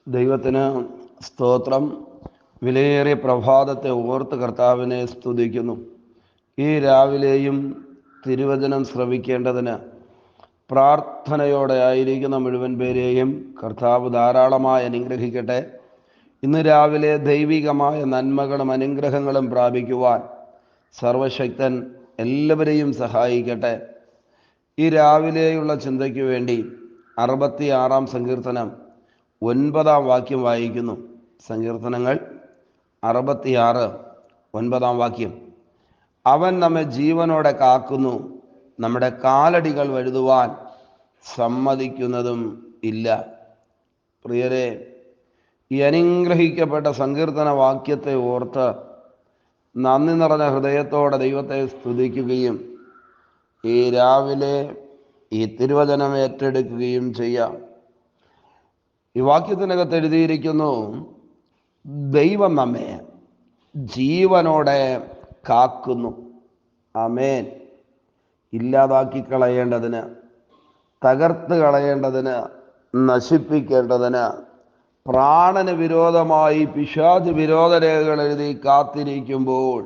ദൈവത്തിന് സ്തോത്രം. വിലയേറിയ പ്രഭാതത്തെ ഓർത്ത് കർത്താവിനെ സ്തുതിക്കുന്നു. ഈ രാവിലെയും തിരുവചനം ശ്രവിക്കേണ്ടതിന് പ്രാർത്ഥനയോടെ ആയിരിക്കുന്ന മുഴുവൻ പേരെയും കർത്താവ് ധാരാളമായി അനുഗ്രഹിക്കട്ടെ. ഇന്ന് രാവിലെ ദൈവികമായ നന്മകളും അനുഗ്രഹങ്ങളും പ്രാപിക്കുവാൻ സർവശക്തൻ എല്ലാവരെയും സഹായിക്കട്ടെ. ഈ രാവിലെയുള്ള ചിന്തയ്ക്ക് വേണ്ടി 66 സങ്കീർത്തനം 9 വാക്യം വായിക്കുന്നു. സങ്കീർത്തനങ്ങൾ 66 9 അവൻ നമ്മെ ജീവനോടെ കാക്കുന്നു, നമ്മുടെ കാലടികൾ വഴുതുവാൻ സമ്മതിക്കുന്നതും ഇല്ല. പ്രിയരെ, ഈ അനുഗ്രഹിക്കപ്പെട്ട സങ്കീർത്തന വാക്യത്തെ ഓർത്ത് നന്ദി നിറഞ്ഞ ഹൃദയത്തോടെ ദൈവത്തെ സ്തുതിക്കുകയും ഈ രാവിലെ ഈ തിരുവചനം ഏറ്റെടുക്കുകയും ചെയ്യാം. ഈ വാക്യത്തിനകത്ത് എഴുതിയിരിക്കുന്നു, ദൈവം നമ്മെ ജീവനോടെ കാക്കുന്നു. ആമേൻ. ഇല്ലാതാക്കി കളയേണ്ടതിന്, തകർത്ത് കളയേണ്ടതിന്, നശിപ്പിക്കേണ്ടതിന് പ്രാണന് വിരോധമായി പിശാച് വിരോധരേഖകൾ എഴുതി കാത്തിരിക്കുമ്പോൾ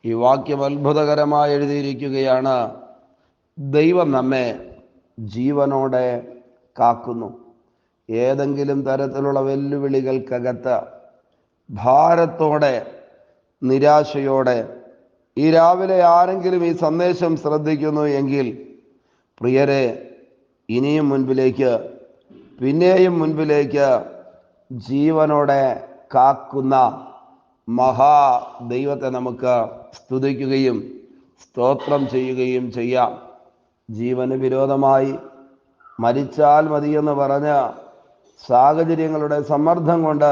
ഈ വാക്യം അത്ഭുതകരമായി എഴുതിയിരിക്കുകയാണ്. ദൈവം നമ്മെ ജീവനോടെ കാക്കുന്നു. ഏതെങ്കിലും തരത്തിലുള്ള വെല്ലുവിളികൾക്കകത്ത് ഭാരത്തോടെ, നിരാശയോടെ ഈ രാവിലെ ആരെങ്കിലും ഈ സന്ദേശം ശ്രദ്ധിക്കുന്നു എങ്കിൽ, പ്രിയരെ, ഇനിയും മുൻപിലേക്ക്, പിന്നെയും മുൻപിലേക്ക് ജീവനോടെ കാക്കുന്ന മഹാ ദൈവത്തെ നമുക്ക് സ്തുതിക്കുകയും സ്തോത്രം ചെയ്യുകയും ചെയ്യാം. ജീവന് വിരോധമായി മരിച്ചാൽ മതിയെന്ന് പറഞ്ഞ സാഹചര്യങ്ങളുടെ സമ്മർദ്ദം കൊണ്ട്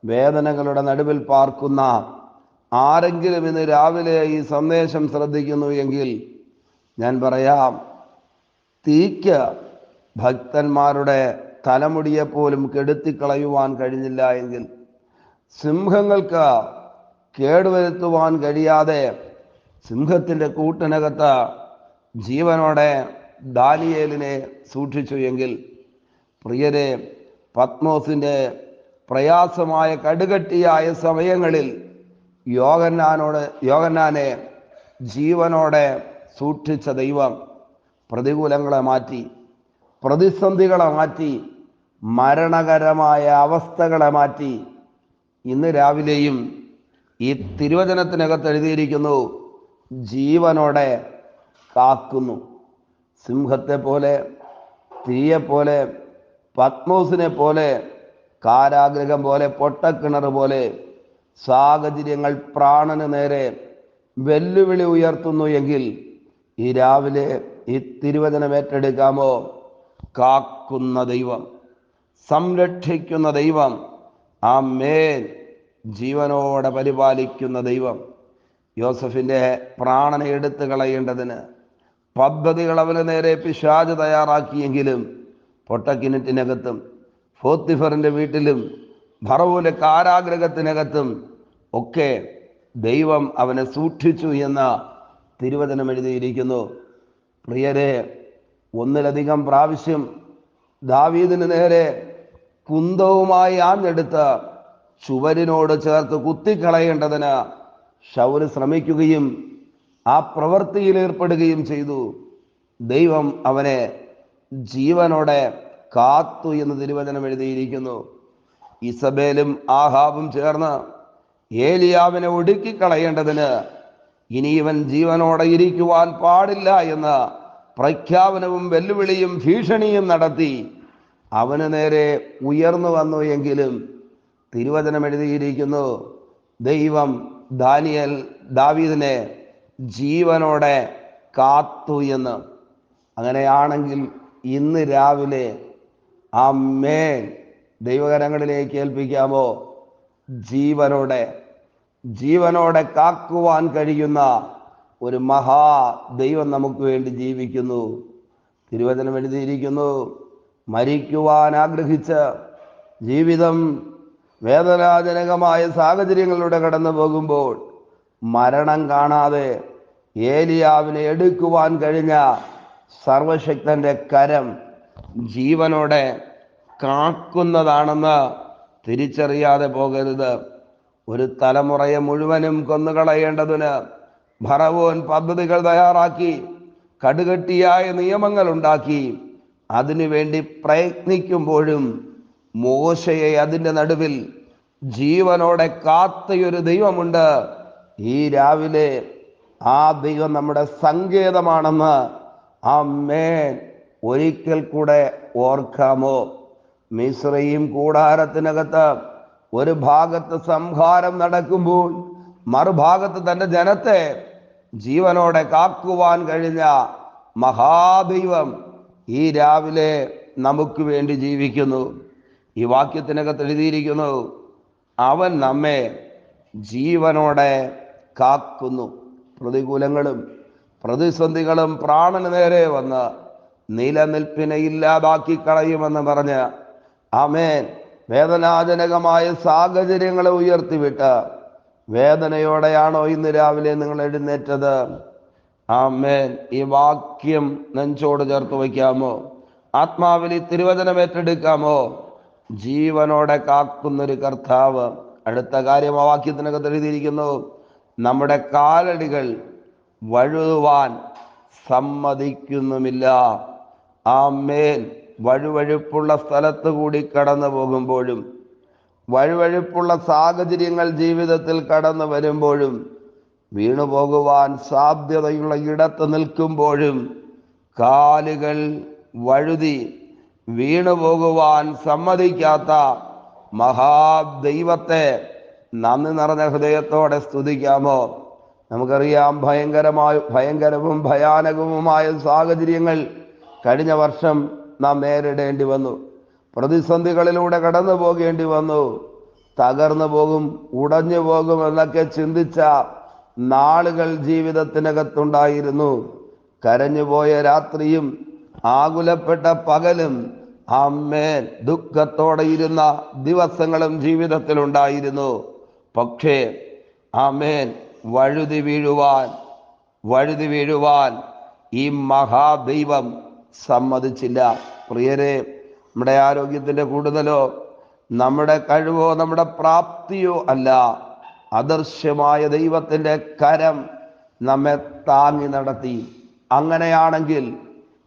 വേദനകളുടെ നടുവിൽ പാർക്കുന്ന ആരെങ്കിലും ഇന്ന് രാവിലെ ഈ സന്ദേശം ശ്രദ്ധിക്കുന്നു എങ്കിൽ ഞാൻ പറയാം, തീക്ക് ഭക്തന്മാരുടെ തലമുടിയെപ്പോലും കെടുത്തിക്കളയുവാൻ കഴിഞ്ഞില്ല എങ്കിൽ, സിംഹങ്ങൾക്ക് കേടുവരുത്തുവാൻ കഴിയാതെ സിംഹത്തിൻ്റെ കൂട്ടിനകത്ത് ജീവനോടെ ദാനിയേലിനെ സൂക്ഷിച്ചു എങ്കിൽ, പ്രിയരെ, പത്മോസിൻ്റെ പ്രയാസമായ കടുകട്ടിയായ സമയങ്ങളിൽ യോഹന്നാനെ ജീവനോടെ സൂക്ഷിച്ച ദൈവം പ്രതികൂലങ്ങളെ മാറ്റി, പ്രതിസന്ധികളെ മാറ്റി, മരണകരമായ അവസ്ഥകളെ മാറ്റി ഇന്ന് രാവിലെയും ഈ തിരുവചനത്തിനകത്ത് എഴുതിയിരിക്കുന്നു, ജീവനോടെ കാക്കുന്നു. സിംഹത്തെ പോലെ, തീയെപ്പോലെ, പത്മോസിനെ പോലെ, കാരാഗ്രഹം പോലെ, പൊട്ടക്കിണർ പോലെ സാഹചര്യങ്ങൾ പ്രാണന് നേരെ വെല്ലുവിളി ഉയർത്തുന്നു എങ്കിൽ ഈ രാവിലെ ഈ തിരുവചനം ഏറ്റെടുക്കാമോ? കാക്കുന്ന ദൈവം, സംരക്ഷിക്കുന്ന ദൈവം, ആമേൻ, ജീവനോടെ പരിപാലിക്കുന്ന ദൈവം. യോസഫിൻ്റെ പ്രാണനെ എടുത്തു കളയേണ്ടതിന് പദ്ധതികൾ അവന് നേരെ പിശാച് തയ്യാറാക്കിയെങ്കിലും പൊട്ടക്കിണറ്റിനകത്തും പോത്തിഫറിൻ്റെ വീട്ടിലും ഫറവോന്റെ കാരാഗ്രഹത്തിനകത്തും ഒക്കെ ദൈവം അവനെ സൂക്ഷിച്ചു എന്ന് തിരുവചനം എഴുതിയിരിക്കുന്നു. പ്രിയരെ, ഒന്നിലധികം പ്രാവശ്യം ദാവീദിന് നേരെ കുന്തവുമായി ആഞ്ഞെടുത്ത് ചുവരിനോട് ചേർത്ത് കുത്തിക്കളയേണ്ടതിന് ശൗല് ശ്രമിക്കുകയും ആ പ്രവൃത്തിയിൽ ഏർപ്പെടുകയും ചെയ്തു. ദൈവം അവനെ ജീവനോടെ കാത്തു എന്ന് തിരുവചനം എഴുതിയിരിക്കുന്നു. ഇസബേലും ആഹാബും ചേർന്ന് ഏലിയാവിനെ ഒടുക്കിക്കളയേണ്ടതിന് ഇനി ഇവൻ ജീവനോടെ ഇരിക്കുവാൻ പാടില്ല എന്ന് പ്രഖ്യാപനവും വെല്ലുവിളിയും ഭീഷണിയും നടത്തി അവന് നേരെ ഉയർന്നു വന്നു എങ്കിലും തിരുവചനം എഴുതിയിരിക്കുന്നു, ദൈവം ദാവീദിനെ ജീവനോടെ കാത്തു എന്ന്. അങ്ങനെയാണെങ്കിൽ ഇന്ന് രാവിലെ ആമേൻ ദൈവകരങ്ങളിലേക്ക് ഏൽപ്പിക്കാമോ? ജീവനോടെ കാക്കുവാൻ കഴിയുന്ന ഒരു മഹാ ദൈവം നമുക്ക് വേണ്ടി ജീവിക്കുന്നു. തിരുവചനം എഴുതിയിരിക്കുന്നു, മരിക്കുവാൻ ആഗ്രഹിച്ച് ജീവിതം വേദനാജനകമായ സാഹചര്യങ്ങളിലൂടെ കടന്നു പോകുമ്പോൾ മരണം കാണാതെ ഏലിയാവിനെ എടുക്കുവാൻ കഴിഞ്ഞ സർവശക്തന്റെ കരം ജീവനോടെ കാക്കുന്നതാണെന്ന് തിരിച്ചറിയാതെ പോകരുത്. ഒരു തലമുറയെ മുഴുവനും കൊന്നുകളയേണ്ടതിന് ഫറവോൻ പദ്ധതികൾ തയ്യാറാക്കി, കടുകട്ടിയായ നിയമങ്ങൾ ഉണ്ടാക്കി. അതിനുവേണ്ടി പ്രയത്നിക്കുമ്പോഴും മോശയെ അതിൻ്റെ നടുവിൽ ജീവനോടെ കാത്തയൊരു ദൈവമുണ്ട്. ഈ രാവിലെ ആ ദൈവം നമ്മുടെ സങ്കേതമാണെന്ന് ആമേൻ ഒരിക്കൽ കൂടെ ഓർക്കാമോ? മിസ്രയീം കൂടാരത്തിനകത്ത് ഒരു ഭാഗത്ത് സംഹാരം നടക്കുമ്പോൾ മറുഭാഗത്ത് തൻ്റെ ജനത്തെ ജീവനോടെ കാക്കുവാൻ കഴിഞ്ഞ മഹാദൈവം ഈ രാവിലെ നമുക്ക് വേണ്ടി ജീവിക്കുന്നു. ഈ വാക്യത്തിനകത്ത് എഴുതിയിരിക്കുന്നു, അവൻ നമ്മെ ജീവനോടെ കാക്കുന്നു. പ്രതികൂലങ്ങളും പ്രതിസന്ധികളും പ്രാണന് നേരെ വന്ന് നിലനിൽപ്പിനെ ഇല്ലാതാക്കി കളയുമെന്ന് പറഞ്ഞ് ആമേൻ വേദനാജനകമായ സാഹചര്യങ്ങളെ ഉയർത്തിവിട്ട് വേദനയോടെയാണോ ഇന്ന് രാവിലെ നിങ്ങൾ എഴുന്നേറ്റത്? ആമേൻ ഈ വാക്യം നെഞ്ചോട് ചേർത്ത് വയ്ക്കാമോ? ആത്മാവിൽ ഈ തിരുവചനം ഏറ്റെടുക്കാമോ? ജീവനോടെ കാക്കുന്നൊരു കർത്താവ്. അടുത്ത കാര്യം ആ വാക്യത്തിനകത്ത് എഴുതിയിരിക്കുന്നു, നമ്മുടെ കാലടികൾ വഴുതുവാൻ സമ്മതിക്കുന്നുമില്ല. ആമേൻ വഴുവഴുപ്പുള്ള സ്ഥലത്ത് കൂടി കടന്നു പോകുമ്പോഴും, വഴുവഴുപ്പുള്ള സാഹചര്യങ്ങൾ ജീവിതത്തിൽ കടന്നു വരുമ്പോഴും, വീണുപോകുവാൻ സാധ്യതയുള്ള ഇടത്ത് നിൽക്കുമ്പോഴും കാലുകൾ വഴുതി വീണുപോകുവാൻ സമ്മതിക്കാത്ത മഹാദൈവത്തെ നന്ദി നിറഞ്ഞ ഹൃദയത്തോടെ സ്തുതിക്കാമോ? നമുക്കറിയാം, ഭയങ്കരവും ഭയാനകവുമായ സാഹചര്യങ്ങൾ കഴിഞ്ഞ വർഷം നാം നേരിടേണ്ടി വന്നു. പ്രതിസന്ധികളിലൂടെ കടന്നു പോകേണ്ടി വന്നു. തകർന്നു പോകും, ഉടഞ്ഞു പോകും എന്നൊക്കെ ചിന്തിച്ച നാളുകൾ ജീവിതത്തിനകത്തുണ്ടായിരുന്നു. കരഞ്ഞുപോയ രാത്രിയും ആകുലപ്പെട്ട പകലും ആമേൻ ദുഃഖത്തോടെ ഇരുന്ന ദിവസങ്ങളും ജീവിതത്തിലുണ്ടായിരുന്നു. പക്ഷേ ആമേൻ വഴുതി വീഴുവാൻ ഈ മഹാദൈവം സമ്മതിച്ചില്ല. പ്രിയരെ, നമ്മുടെ ആരോഗ്യത്തിൻ്റെ കൂടുതലോ നമ്മുടെ കഴിവോ നമ്മുടെ പ്രാപ്തിയോ അല്ല, അദൃശ്യമായ ദൈവത്തിൻ്റെ കരം നമ്മെ താങ്ങി നടത്തി. അങ്ങനെയാണെങ്കിൽ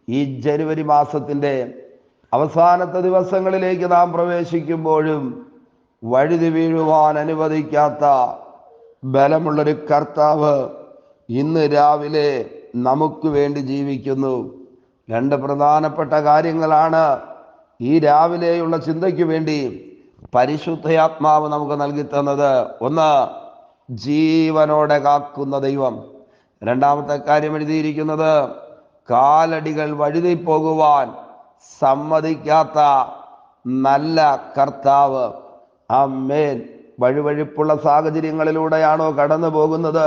ഈ ജനുവരി മാസത്തിൻ്റെ അവസാനത്തെ ദിവസങ്ങളിലേക്ക് നാം പ്രവേശിക്കുമ്പോഴും വഴുതി വീഴുവാൻ അനുവദിക്കാത്ത ബലമുള്ളൊരു കർത്താവ് ഇന്ന് രാവിലെ നമുക്ക് വേണ്ടി ജീവിക്കുന്നു. രണ്ട് പ്രധാനപ്പെട്ട കാര്യങ്ങളാണ് ഈ രാവിലെയുള്ള ചിന്തയ്ക്ക് വേണ്ടി പരിശുദ്ധാത്മാവ് നമുക്ക് നൽകി തന്നത്. ഒന്ന്, ജീവനോടെ കാക്കുന്ന ദൈവം. രണ്ടാമത്തെ കാര്യം എഴുതിയിരിക്കുന്നത്, കാലടികൾ വഴുതിപ്പോകുവാൻ സമ്മതിക്കാത്ത നല്ല കർത്താവ്. ആമേൻ. വഴുവഴുപ്പുള്ള സാഹചര്യങ്ങളിലൂടെയാണോ കടന്നു പോകുന്നത്?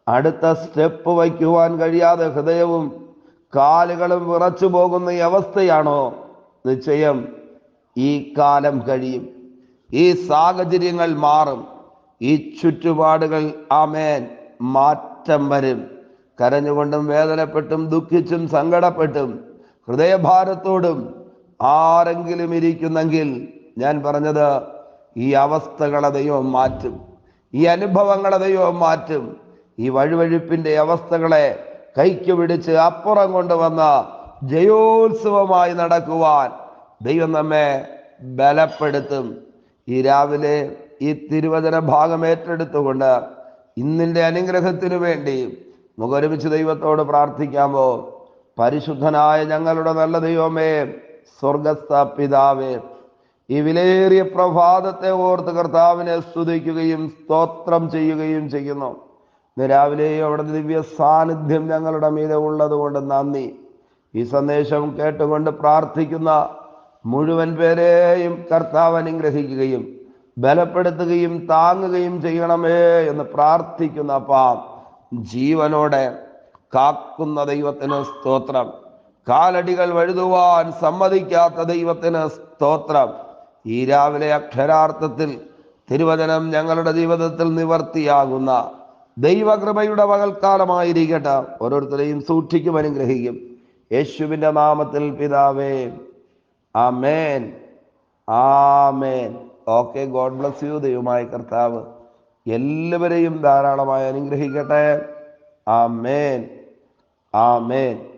അടുത്ത സ്റ്റെപ്പ് വയ്ക്കുവാൻ കഴിയാതെ ഹൃദയവും കാലുകളും വിറച്ചു പോകുന്ന ഈ അവസ്ഥയാണോ? നിശ്ചയം ഈ കാലം കഴിയും, ഈ സാഹചര്യങ്ങൾ മാറും, ഈ ചുറ്റുപാടുകൾ ആമേൻ മാറ്റം വരും. കരഞ്ഞുകൊണ്ടും വേദനപ്പെട്ടും ദുഃഖിച്ചും സങ്കടപ്പെട്ടും ഹൃദയഭാരത്തോടും ആരെങ്കിലും ഇരിക്കുന്നെങ്കിൽ ഞാൻ പറഞ്ഞത്, ഈ അവസ്ഥകളെ ദൈവം മാറ്റും, ഈ അനുഭവങ്ങളെ ദൈവം മാറ്റും. ഈ വഴുവഴുപ്പിൻ്റെ അവസ്ഥകളെ കൈക്ക് പിടിച്ച് അപ്പുറം കൊണ്ടുവന്ന ജയോത്സവമായി നടക്കുവാൻ ദൈവം നമ്മെ ബലപ്പെടുത്തും. ഈ രാവിലെ ഈ തിരുവചന ഭാഗം ഏറ്റെടുത്തുകൊണ്ട് ഇന്നിൻ്റെ അനുഗ്രഹത്തിനു വേണ്ടി മുഖൊരുമിച്ച് ദൈവത്തോട് പ്രാർത്ഥിക്കാമോ? പരിശുദ്ധനായ ഞങ്ങളുടെ നല്ല ദൈവമേ, സ്വർഗസ്ഥ പിതാവേ, ഈ വിലയേറിയ പ്രഭാതത്തെ ഓർത്ത് കർത്താവിനെ സ്തുതിക്കുകയും സ്തോത്രം ചെയ്യുകയും ചെയ്യുന്നു. ഇന്ന് രാവിലെയും അവിടുത്തെ ദിവ്യ സാന്നിധ്യം ഞങ്ങളുടെ മീതെ ഉള്ളത് കൊണ്ട് നന്ദി. ഈ സന്ദേശം കേട്ടുകൊണ്ട് പ്രാർത്ഥിക്കുന്ന മുഴുവൻ പേരെയും കർത്താവ് അനുഗ്രഹിക്കുകയും ബലപ്പെടുത്തുകയും താങ്ങുകയും ചെയ്യണമേ എന്ന് പ്രാർത്ഥിക്കുന്ന അപ്പാ, ജീവനോടെ കാക്കുന്ന ദൈവത്തിന് സ്തോത്രം. കാലടികൾ വഴുതുവാൻ സമ്മതിക്കാത്ത ദൈവത്തിന് സ്തോത്രം. ഈ രാവിലെ അക്ഷരാർത്ഥത്തിൽ തിരുവചനം ഞങ്ങളുടെ ജീവിതത്തിൽ നിവർത്തിയാകുന്ന ദൈവകൃപയുടെ പകൽക്കാലമായിരിക്കട്ടെ. ഓരോരുത്തരെയും സൂക്ഷിക്കും, അനുഗ്രഹിക്കും. യേശുവിൻ്റെ നാമത്തിൽ പിതാവേ, ആമേൻ. ആമേൻ. Okay, God bless you. ദൈവമായ കർത്താവ് എല്ലാവരെയും ധാരാളമായി അനുഗ്രഹിക്കട്ടെ. ആമേൻ, ആമേൻ.